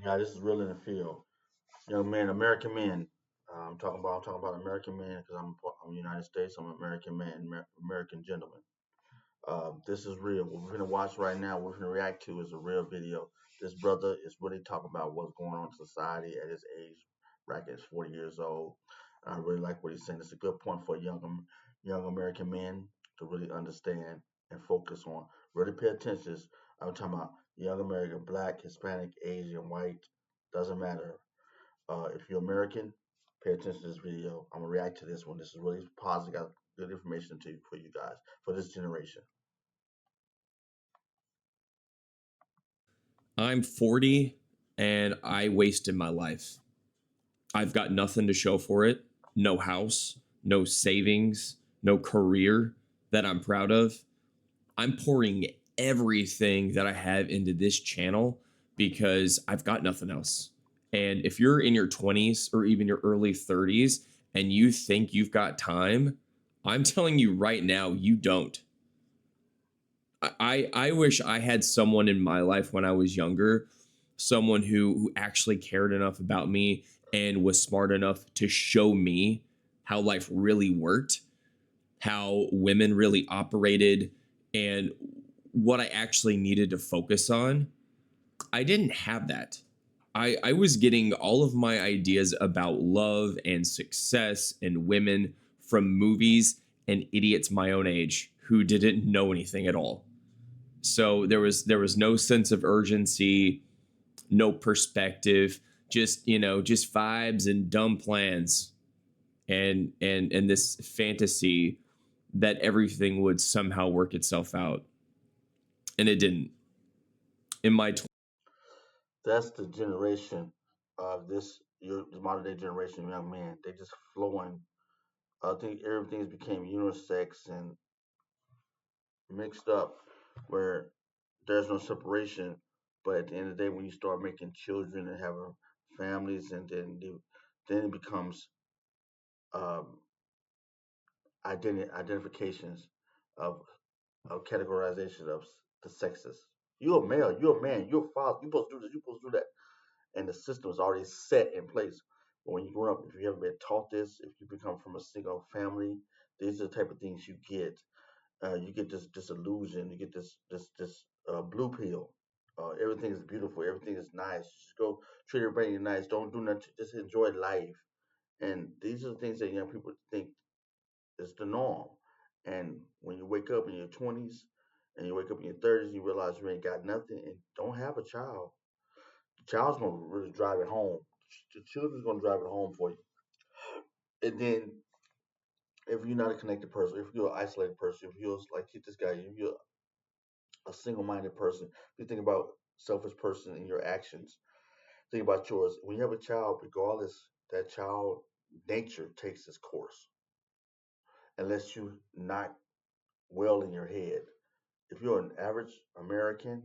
Yeah, this is real in the field. Young men, American men. I'm talking about American men because I'm United States. I'm an American man, American gentleman. This is real. What we're gonna watch right now, what we're gonna react to is a real video. This brother is really talking about what's going on in society at his age bracket. Is 40 years old. I really like what he's saying. It's a good point for young American men to really understand and focus on. Really pay attention. I'm talking about young American, black, Hispanic, Asian, white, doesn't matter. If you're American, pay attention to this video. I'm gonna react to this one. This is really positive. Got good information to for you guys for this generation. I'm 40 and I wasted my life. I've got nothing to show for it. No house, no savings, no career that I'm proud of. I'm pouring everything that I have into this channel because I've got nothing else. And if you're in your 20s or even your early 30s and you think you've got time, I'm telling you right now, you don't. I wish I had someone in my life when I was younger, someone who actually cared enough about me and was smart enough to show me how life really worked, how women really operated, and what I actually needed to focus on. I didn't have that. I was getting all of my ideas about love and success and women from movies and idiots my own age who didn't know anything at all. So there was no sense of urgency, no perspective, just just vibes and dumb plans and this fantasy that everything would somehow work itself out, and it didn't. In my That's the generation of the modern day generation of young men. They just flowing. I think everything's became unisex and mixed up, where there's no separation. But at the end of the day, when you start making children and having families, and then it becomes um, identifications of categorization of the sexes. You're a male. You're a man. You're a father. You're supposed to do this. You're supposed to do that. And the system is already set in place. But when you grow up, if you haven't been taught this, if you become from a single family, these are the type of things you get. You get this disillusion. You get this blue pill. Everything is beautiful. Everything is nice. Just go treat everybody nice. Don't do nothing. Just enjoy life. And these are the things that young people think is the norm. And when you wake up in your 20s and you wake up in your 30s, you realize you ain't got nothing and don't have a child. The child's gonna really drive it home. The children's gonna drive it home for you. And then if you're not a connected person, if you're an isolated person, if you're like hit this guy, if you're a single-minded person, if you think about selfish person in your actions, think about yours. When you have a child, regardless, that child nature takes its course unless you not well in your head. If you're an average American,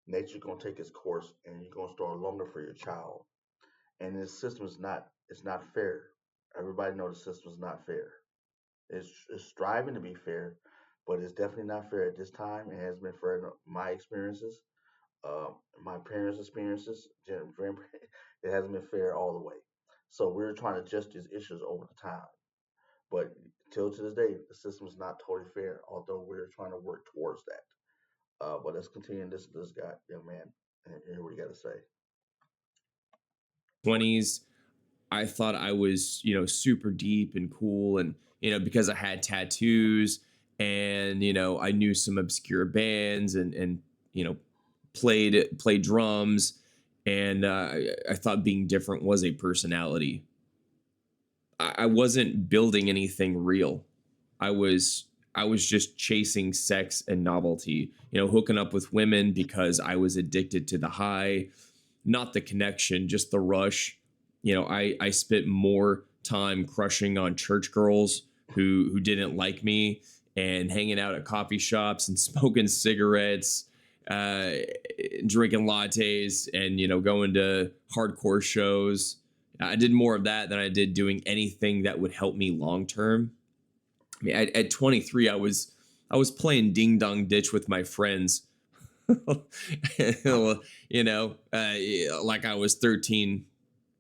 nature gonna take its course and you're gonna start longing for your child. And this system is not fair. Everybody knows the system is not fair. It's striving to be fair, but it's definitely not fair at this time. It has been fair in my experiences, uh, my parents' experiences. It hasn't been fair all the way. So we're trying to adjust these issues over the time. But till to this day, the system is not totally fair, although we're trying to work towards that. But let's continue and listen to this guy, young man, and hear what he got to say. 20s, I thought I was, super deep and cool, and because I had tattoos and I knew some obscure bands and you know played drums, and I thought being different was a personality. I wasn't building anything real. I was I was just chasing sex and novelty, hooking up with women because I was addicted to the high, not the connection, just the rush. I spent more time crushing on church girls who didn't like me and hanging out at coffee shops and smoking cigarettes, uh, drinking lattes, and going to hardcore shows. I did more of that than I did doing anything that would help me long term. I mean, at 23, I was playing ding dong ditch with my friends Well, like I was 13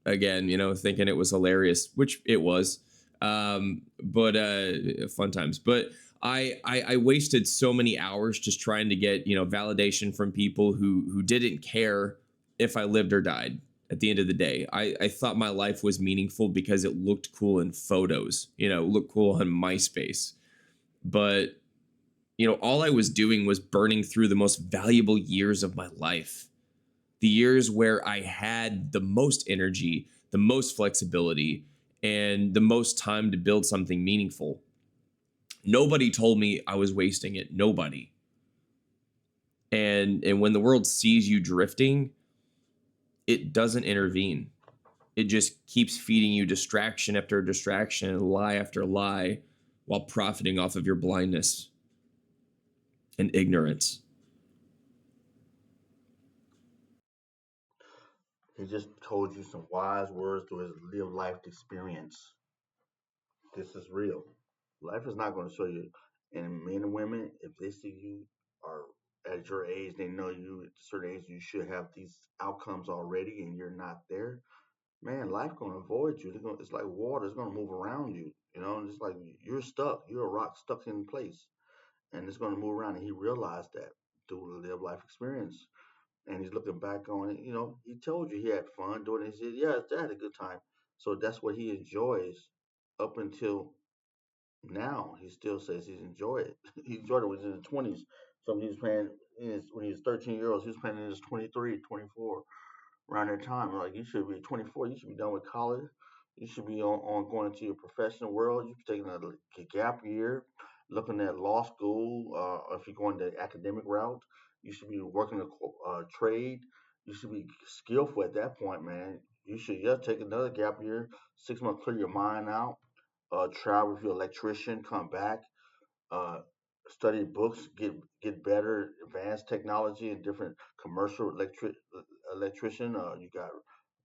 again, thinking it was hilarious, which it was. But fun times. But I wasted so many hours just trying to get, validation from people who didn't care if I lived or died at the end of the day. I thought my life was meaningful because it looked cool in photos, looked cool on MySpace. But all I was doing was burning through the most valuable years of my life, the years where I had the most energy, the most flexibility, and the most time to build something meaningful. Nobody told me I was wasting it. Nobody. And when the world sees you drifting, it doesn't intervene. It just keeps feeding you distraction after distraction, lie after lie, while profiting off of your blindness and ignorance. He just told you some wise words through his live life experience. This is real. Life is not going to show you. And men and women, if they see you are at your age, they know you at a certain age, you should have these outcomes already, and you're not there. Man, life gonna avoid you. It's like water. It's gonna move around you. And it's like you're stuck. You're a rock stuck in place, and it's gonna move around. And he realized that through the live life experience, and he's looking back on it. He told you he had fun doing it. He said, "Yeah, I had a good time." So that's what he enjoys up until now. He still says he's enjoyed it. He enjoyed it when he was in his 20s. So he was playing when he was 13 years old. He was playing in his 23, 24 around that time. Like you should be 24. You should be done with college. You should be on going into your professional world. You should be taking a gap year, looking at law school. If you're going the academic route, you should be working a trade. You should be skillful at that point, man. You should just take another gap year, 6 months, clear your mind out. Travel with your electrician, come back, uh, study books, get better, advanced technology and different commercial electrician. You got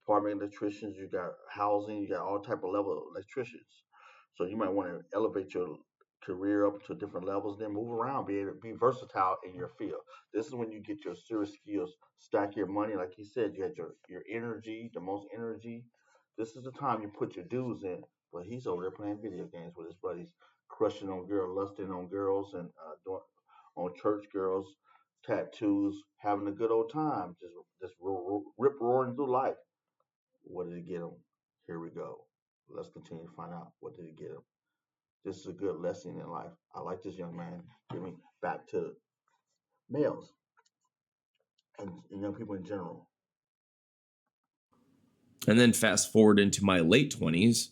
apartment electricians, you got housing, you got all type of level of electricians. So you might want to elevate your career up to different levels, then move around, be able to be versatile in your field. This is when you get your serious skills, stack your money. Like you said, you had your energy, the most energy. This is the time you put your dues in. But he's over there playing video games with his buddies, crushing on girls, lusting on girls, and doing on church girls, tattoos, having a good old time, just rip roaring through life. What did it get him? Here we go. Let's continue to find out what did it get him. This is a good lesson in life. I like this young man giving back to males and young people in general. And then fast forward into my late 20s,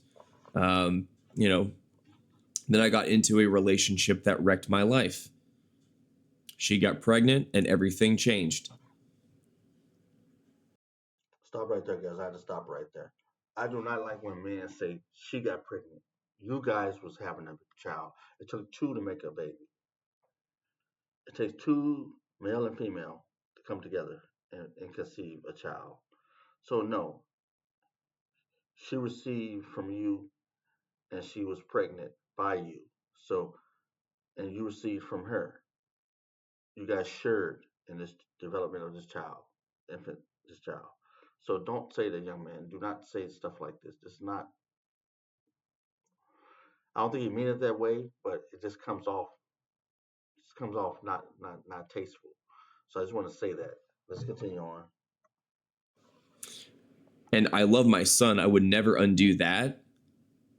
um, you know, then I got into a relationship that wrecked my life. She got pregnant and everything changed. Stop right there, guys. I had to stop right there. I do not like when men say she got pregnant. You guys was having a child. It took two to make a baby. It takes two, male and female, to come together and conceive a child. So no, she received from you and she was pregnant by you. So and you received from her. You guys shared in this development of this child, infant, this child. So don't say that, young man. Do not say stuff like this. This is not. I don't think you mean it that way, but it just comes off. Just comes off not tasteful. So I just want to say that. Let's continue on. And I love my son. I would never undo that.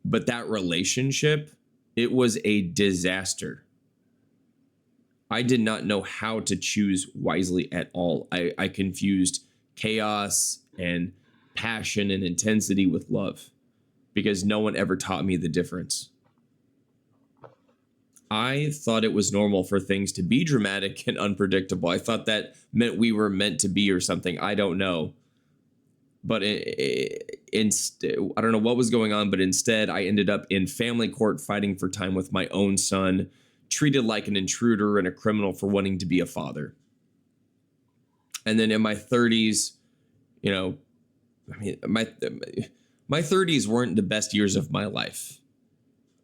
But that relationship, it was a disaster. I did not know how to choose wisely at all. I confused chaos and passion and intensity with love because no one ever taught me the difference. I thought it was normal for things to be dramatic and unpredictable. I thought that meant we were meant to be or something. I don't know. But I don't know what was going on, but instead I ended up in family court fighting for time with my own son, treated like an intruder and a criminal for wanting to be a father. And then in my 30s, you know, I mean, my 30s weren't the best years of my life.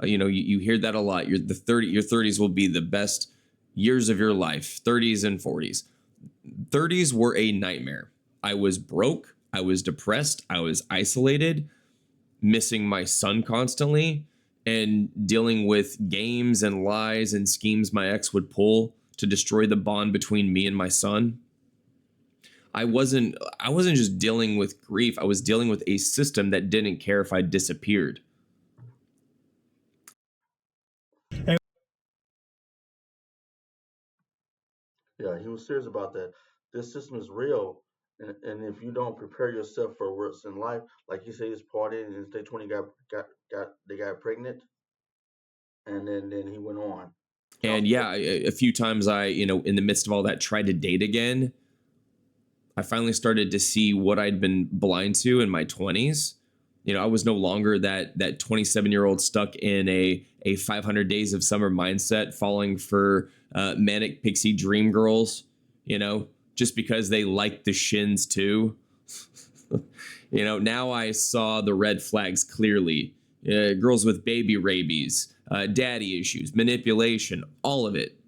You hear that a lot. Your 30s will be the best years of your life, 30s and 40s. 30s were a nightmare. I was broke, I was depressed, I was isolated, missing my son constantly, and dealing with games and lies and schemes my ex would pull to destroy the bond between me and my son. I wasn't just dealing with grief, I was dealing with a system that didn't care if I disappeared. Yeah, he was serious about that. This system is real, and if you don't prepare yourself for what's in life, like he said, he's partying and state 20 got they got pregnant, and then he went on child And support. yeah, a few times I, in the midst of all that, tried to date again. I finally started to see what I'd been blind to in my 20s. I was no longer that 27-year-old stuck in a 500 days of summer mindset, falling for manic pixie dream girls. Just because they liked the shins too. Now I saw the red flags clearly. Girls with baby rabies, daddy issues, manipulation, all of it.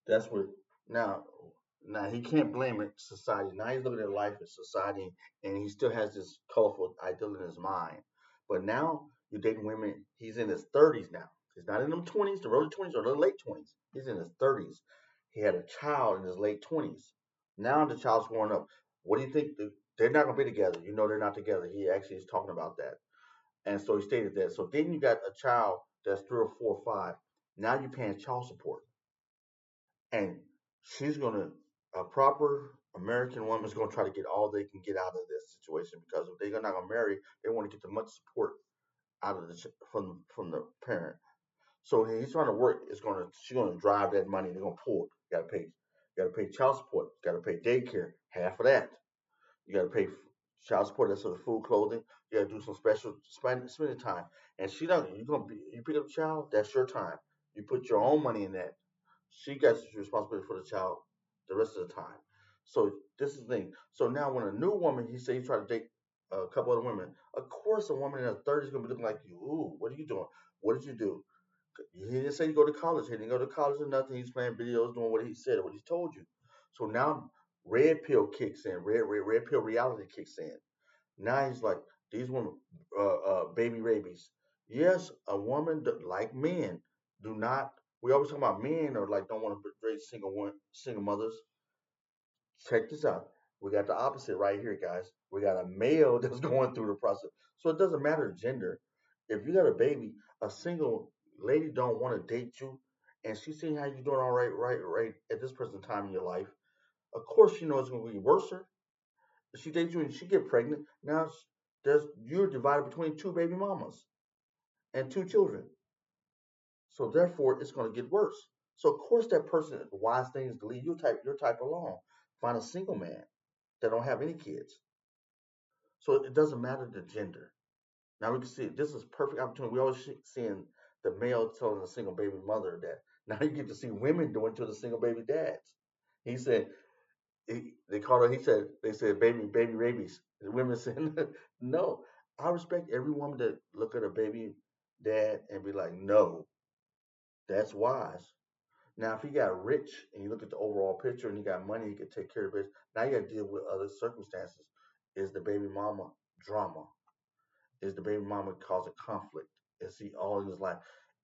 That's what now. Now he can't blame it society. Now he's looking at life as society, and he still has this colorful ideal in his mind. But now you're dating women. He's in his 30s now. He's not in them 20s, the early 20s or the late 20s. He's in his 30s. He had a child in his late 20s. Now the child's growing up. What do you think? They're not gonna be together. They're not together. He actually is talking about that, and so he stated that. So then you got a child that's 3 or 4 or 5. Now you're paying child support, and she's gonna a proper American woman is gonna try to get all they can get out of this situation, because if they're not gonna marry, they want to get the much support out of from the parent. So he's trying to work. She's gonna drive that money. They're gonna pull it. You gotta pay child support. You gotta pay daycare. Half of that. You gotta pay child support. That's for the food, clothing. You gotta do some special spending time. And she don't. You pick up a child. That's your time. You put your own money in that. She got responsibility for the child the rest of the time. So this is the thing. So now when a new woman, he said he tried to date a couple other women. Of course, a woman in her 30s is gonna be looking like you. Ooh, what are you doing? What did you do? He didn't say you go to college. He didn't go to college or nothing. He's playing videos, doing what he said, what he told you. So now red pill kicks in. Red pill reality kicks in. Now he's like, these women, baby rabies. Yes, a woman like men do not. We always talk about men or like don't want to raise single mothers. Check this out. We got the opposite right here, guys. We got a male that's going through the process. So it doesn't matter gender. If you got a baby, a single lady don't want to date you, and she's seeing how you're doing all right at this present time in your life. Of course, she knows it's going to be worse. She dates you and she get pregnant. Now you're divided between two baby mamas and two children. So therefore, it's going to get worse. So of course, that person, the wise thing is to leave your type alone. Find a single man that don't have any kids. So it doesn't matter the gender. Now we can see this is perfect opportunity. We always seeing the male telling a single baby mother that. Now you get to see women doing to the single baby dads. He said they called her. He said they said baby rabies. The women said no. I respect every woman that look at a baby dad and be like, no, that's wise. Now, if he got rich and you look at the overall picture and he got money, he could take care of it. Now you got to deal with other circumstances. Is the baby mama drama? Is the baby mama causing conflict? Is he all in his life?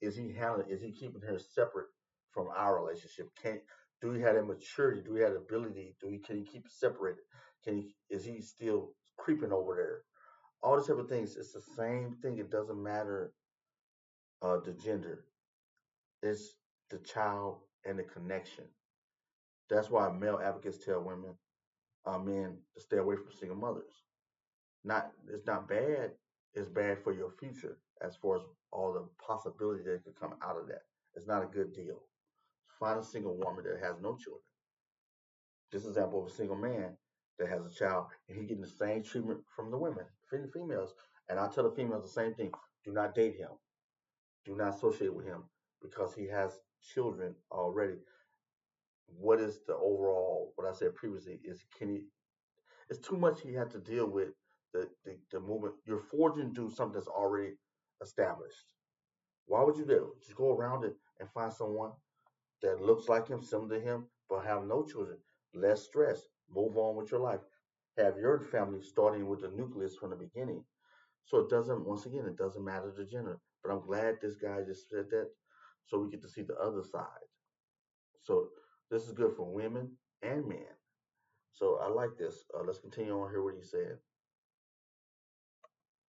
Is he handling? Is he keeping her separate from our relationship? Can Do he have that maturity? Do he have the ability? Can he keep it separated? Is he still creeping over there? All these type of things. It's the same thing. It doesn't matter the gender. It's the child and the connection. That's why male advocates tell men to stay away from single mothers. It's not bad. It's bad for your future as far as all the possibility that could come out of that. It's not a good deal. Find a single woman that has no children. This example of a single man that has a child and he getting the same treatment from the women, from the females. And I tell the females the same thing: do not date him. Do not associate with him because he has children already. What is the overall? What I said previously is, can he? It's too much he had to deal with the movement. You're forging to do something that's already established. Why would you do? Just go around it and find someone that looks like him, similar to him, but have no children, less stress, move on with your life, have your family starting with the nucleus from the beginning. So it doesn't, once again, it doesn't matter the gender. But I'm glad this guy just said that so we get to see the other side. So this is good for women and men. So I like this. Let's continue on here what he said.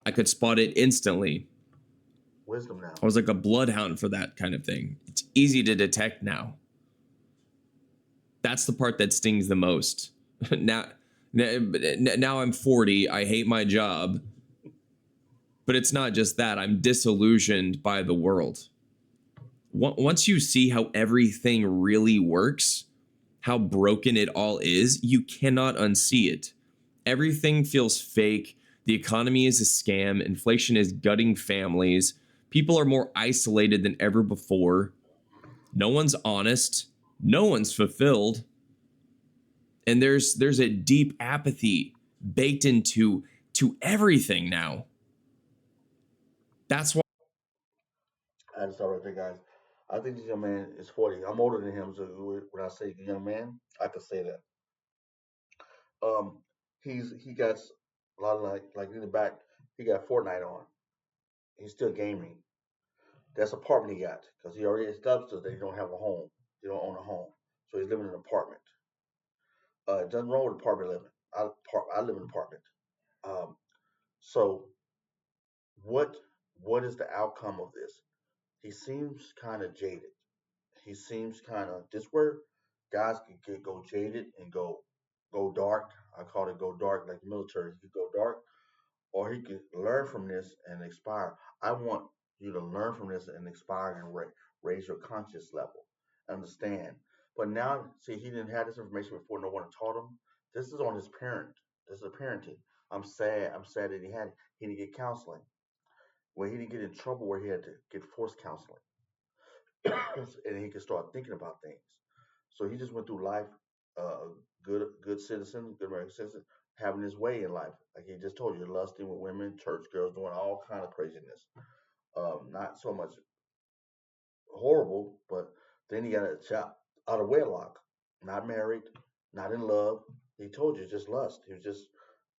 I could spot it instantly. Wisdom I now. was like a bloodhound for that kind of thing. It's easy to detect now. That's the part that stings the most. now, now I'm 40. I hate my job, but it's not just that. I'm disillusioned by the world. Once you see how everything really works, how broken it all is, you cannot unsee it. Everything feels fake. The economy is a scam. Inflation is gutting families. People are more isolated than ever before. No one's honest. No one's fulfilled. And there's a deep apathy baked into everything now. That's why I just thought right there, guys. I think this young man is 40. I'm older than him, so when I say young man, I could say that. Um, he got a lot of like in the back. He got Fortnite on. He's still gaming. That's apartment he got because he already established that he don't have a home. He don't own a home, so he's living in an apartment. Nothing wrong with apartment living. I live in an apartment. Um, so what what is the outcome of this? He seems kind of jaded. He seems kind of this where guys can go jaded and go dark. I call it go dark like the military. He could go dark, or he could learn from this and expire. I want you to learn from this and expire and raise your conscious level. Understand. But now, see, he didn't have this information before. No one taught him. This is on his parent. This is a parenting. I'm sad. I'm sad that he didn't get counseling. Well, he didn't get in trouble where he had to get forced counseling, and he could start thinking about things. So he just went through life, good citizen, good American citizen, having his way in life. Like he just told you, lusting with women, church girls, doing all kind of craziness. Not so much horrible, but then he got a child out of wedlock, not married, not in love. He told you just lust. He was just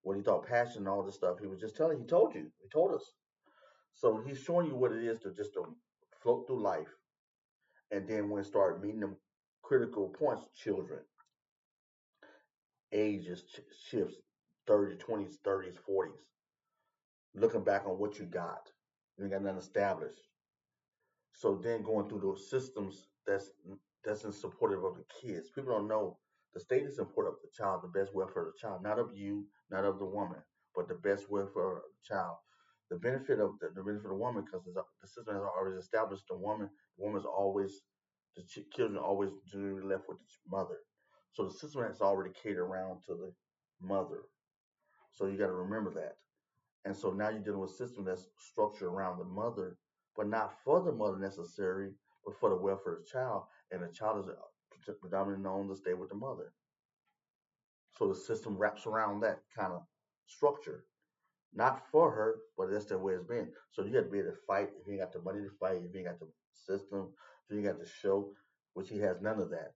what he thought passion and all this stuff. He was just telling. He told you. He told us. So he's showing you what it is to just to float through life, and then when it start meeting them critical points, children, ages shifts, 30s, 20s, 30s, 40s. Looking back on what you got, you ain't got nothing established. So then going through those systems that's in supportive of the kids. People don't know the state is supportive of the child, the best welfare of the child, not of you, not of the woman, but the best welfare of the child. The benefit of the woman because the system has already established the woman's always children are always generally left with the mother. So the system has already catered around to the mother. So you got to remember that. And so now you're dealing with a system that's structured around the mother, but not for the mother necessarily, but for the welfare of the child. And the child is predominantly known to stay with the mother. So the system wraps around that kind of structure. Not for her, but that's the way it's been. So you have to be able to fight. If you ain't got the money to fight, if you ain't got the system, if you ain't got the show, which he has none of that,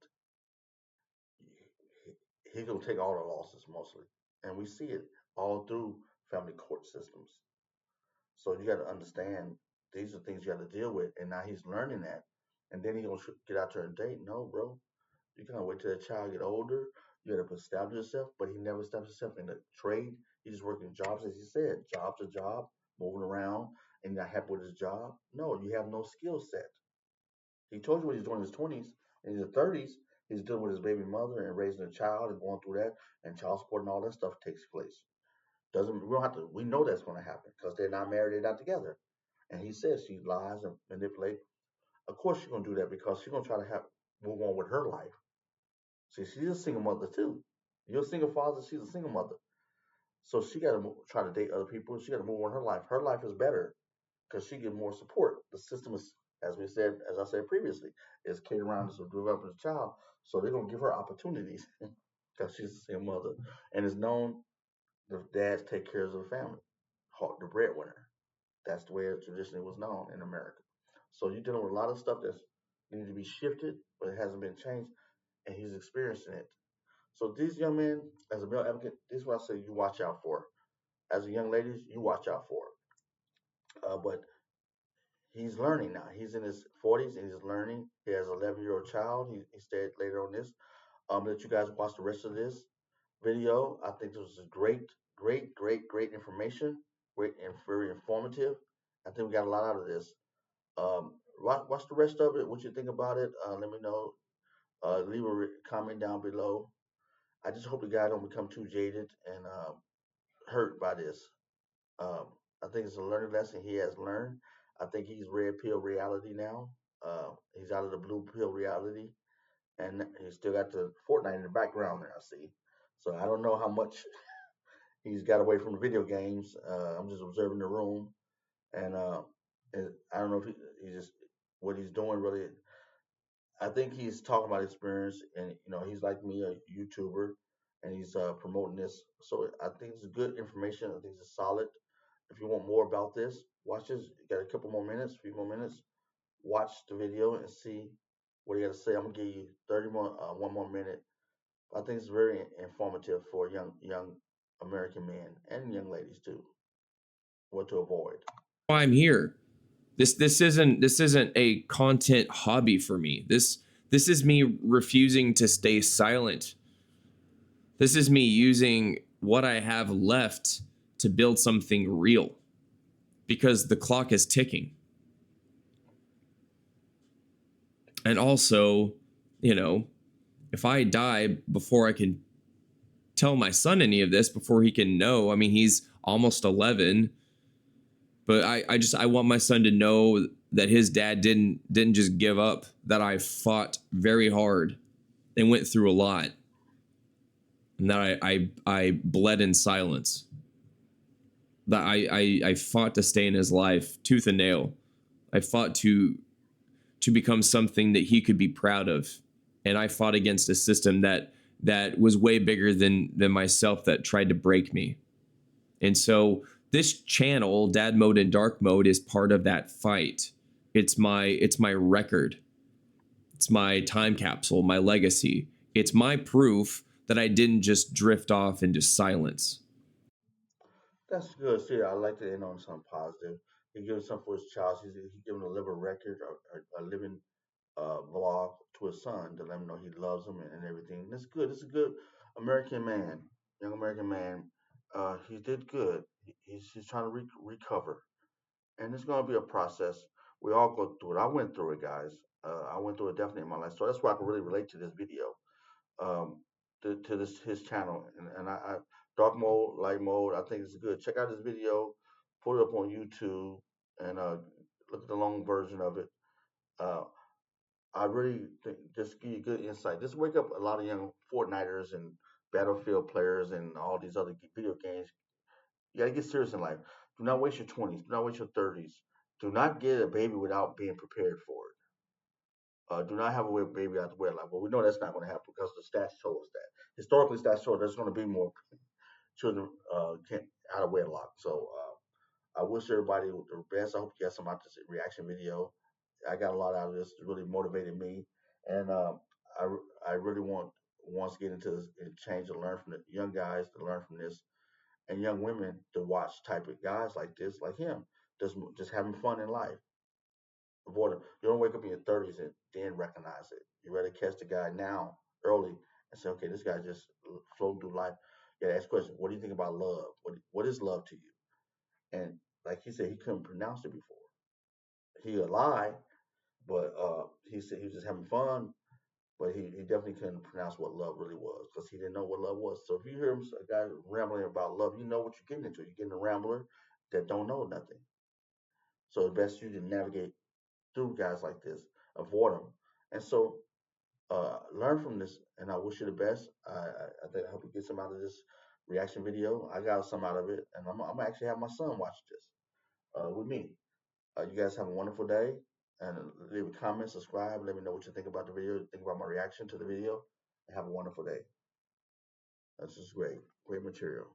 he's gonna take all the losses mostly. And we see it all through family court systems. So you got to understand these are things you got to deal with, and now he's learning that, and then he gonna get out there and date. No, bro, you can't wait till the child get older. You got to establish yourself, but he never established himself in the trade. He's working jobs, as he said, job to job, moving around, and not happy with his job. No, you have no skill set. He told you what he's doing in his 20s. In his 30s, he's dealing with his baby mother and raising a child and going through that, and child support and all that stuff takes place. Doesn't we don't have to? We know that's going to happen because they're not married, they're not together. And he says she lies and manipulate. Of course she's gonna do that because she's gonna try to have move on with her life. See, she's a single mother too. You're a single father, she's a single mother. So she got to try to date other people. She got to move on her life. Her life is better because she get more support. The system is, as we said, as I said previously, is catered around to develop a child. So they're gonna give her opportunities because she's a single mother, and it's known the dads take care of the family, the breadwinner. That's the way it traditionally was known in America. So you're dealing with a lot of stuff that's needs to be shifted, but it hasn't been changed. and he's experiencing it. So these young men, as a male advocate, this is what I say you watch out for. As a young ladies, you watch out for. But he's learning now. He's in his 40s and he's learning. He has an 11-year-old child. He said later on this. Let you guys watch the rest of this video. I think this is great information. Great and very informative. I think we got a lot out of this. Watch the rest of it. What you think about it? Let me know. Leave a comment down below. I just hope the guy don't become too jaded and hurt by this. Um, I think it's a learning lesson he has learned. I think he's red pill reality now. He's out of the blue pill reality, and he's still got the Fortnite in the background there. I see. So I don't know how much he's got away from the video games. I'm just observing the room, and I don't know if he just what he's doing really. I think he's talking about experience, and he's like me, a YouTuber, and he's promoting this. So I think it's good information. I think it's solid. If you want more about this, watch this. You got a couple more minutes, a few more minutes. Watch the video and see what he got to say. I'm gonna give you 30 more, 1 more minute. I think it's very informative for young American men and young ladies too. What to avoid. Why I'm here. This isn't a content hobby for me. This is me refusing to stay silent. This is me using what I have left to build something real because the clock is ticking. And also, you know, if I die before I can tell my son any of this, before he can know, I mean, he's almost 11, but I want my son to know that his dad didn't just give up, that I fought very hard and went through a lot, and that I bled in silence, that I fought to stay in his life tooth and nail. I fought to become something that he could be proud of, and I fought against a system that was way bigger than myself, that tried to break me. And so this channel, Dad Mode and Dark Mode, is part of that fight. It's my record. It's my time capsule, my legacy. It's my proof that I didn't just drift off into silence. That's good. See, I like to end on something positive. He gives something for his child. He's giving a living record, a living vlog to his son to let him know he loves him and everything. That's good. It's a good American man, young American man. He did good. He's trying to recover, and it's going to be a process. We all go through it. I went through it, guys. I went through it definitely in my life, so that's why I can really relate to this video, um, to this his channel. And dark mode, light mode. I think it's good. Check out this video. Put it up on YouTube and look at the long version of it. Uh, I really think just give you good insight. Just wake up a lot of young Fortniters and Battlefield players and all these other video games. You gotta get serious in life. Do not waste your 20s. Do not waste your 30s. Do not get a baby without being prepared for it. Do not have a baby out the wedlock. But we know that's not going to happen because the stats show us that. Historically, stats show there's going to be more children out of wedlock. So I wish everybody the best. I hope you got some out of this reaction video. I got a lot out of this. It really motivated me, and I I really wants to get into this and change and learn from the young guys to learn from this, and young women to watch type of guys like this, like him, just having fun in life. Avoid it. You don't wake up in your 30s and then recognize it. You rather catch the guy now early and say, okay, this guy just floating through life. You gotta ask questions. What do you think about love? What is love to you? And like he said, he couldn't pronounce it before. He a lie, but he said he was just having fun, but he definitely couldn't pronounce what love really was because he didn't know what love was. So if you hear a guy rambling about love, you know what you're getting into. You're getting a rambler that don't know nothing. So it's best you to navigate through guys like this, avoid them. And so learn from this, and I wish you the best. I think I hope you get some out of this reaction video. I got some out of it, and I'm gonna actually have my son watch this with me. You guys have a wonderful day, and leave a comment, subscribe, let me know what you think about the video, think about my reaction to the video, and have a wonderful day. This is great material.